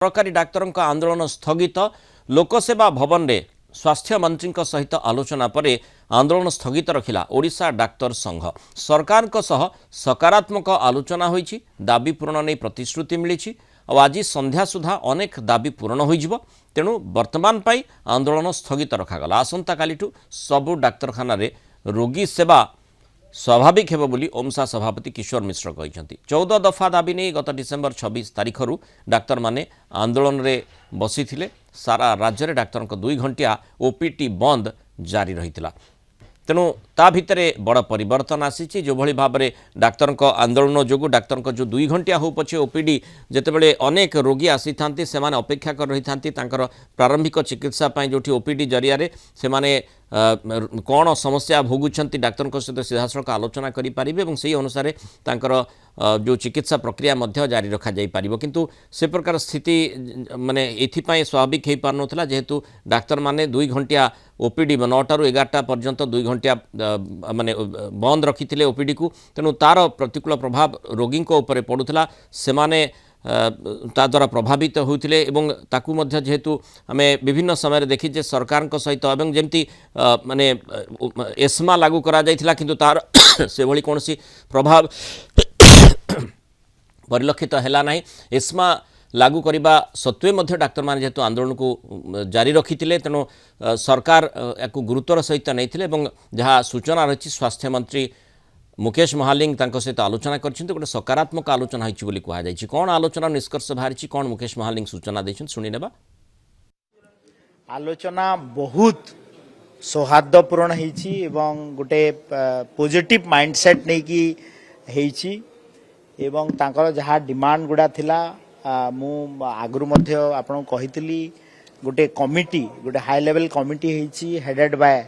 सरकारी डाक्तरों आंदोलन स्थगित लोकसेवा भवन में स्वास्थ्य मंत्री सहित आलोचना पर आंदोलन स्थगित रखिला ओडिशा डाक्तर संघ। सरकार को सह सकारात्मक आलोचना होईछि, दाबी पूरण नहीं प्रतिश्रुति मिली और आज संध्या सुधा अनेक दाबी पूरण हो तेणु वर्तमान पाई आंदोलन स्थगित रखागला। आसंता कालिठु सबु डाक्तरखाना रोगी सेवा स्वाभाविक हेब बोली ओमसा सभापति किशोर मिश्र कहते। 14 दफा दाबी नहीं गत डिसेम्बर 26 तारिख डाक्तर माने आंदोलन रे बसी थिले। सारा राज्य में डाक्तर 2 घंटिया ओपीटी बंद जारी रही। तेणु ता भितर बड़ परिवर्तन आसी जो भली भाव में डाक्तर आंदोलन जो डाक्तर जो 2 घंटिया हो पछे ओपीडी जितेबाला अनेक रोगी आसी था से अपेक्षा कर रही था प्रारंभिक चिकित्सा जो ओपीडी जरिया से कौन समस्या भोगुंट डाक्तर सहित सीधासख आलोचना करें से अनुसार जो चिकित्सा प्रक्रिया जारी रखा जाई पारिबो। किंतु से प्रकार स्थिति माने एथिपाई स्वाभाविक हो पार नथला जेहेतु डाक्तर माने 2 घंटिया ओपीडी 9टा रु 11टा पर्यंत 2 घंटिया माने बंद रखी ओपीडी को। तेणु तार प्रतिकूल प्रभाव रोगी उपर पड़ूला से ता द्वारा प्रभावित होते जेहेतु आम विभिन्न समय देखीचे सरकार सहित जमती माने एस्मा लागू करा जाइथिला किंतु तार से भली कौन प्रभाव परिलक्षित है ना। एस्मा लागू करने सत्वे डाक्तर मान जेहेतु आंदोलन को जारी रखी तेणु सरकार या गुरुत्वर सहित नहीं जहाँ सूचना रही स्वास्थ्य मंत्री मुकेश महालिंग सहित आलोचना कर गोटे सकारात्मक आलोचना होती कहुई। कौन आलोचना निष्कर्ष बाहरी कौन मुकेश महालिंग सूचना देछन सुनी नेबा। आलोचना बहुत सौहार्दपूर्ण होती गोटे पॉजिटिव माइंडसेट नहीं कि होती एवं तांकर जहाँ डिमांड गुड़ा थिला मु आगु मध्य आपन कहितली गोटे कमिटी गोटे हाई लेवल कमिटी होती हेडेड बाय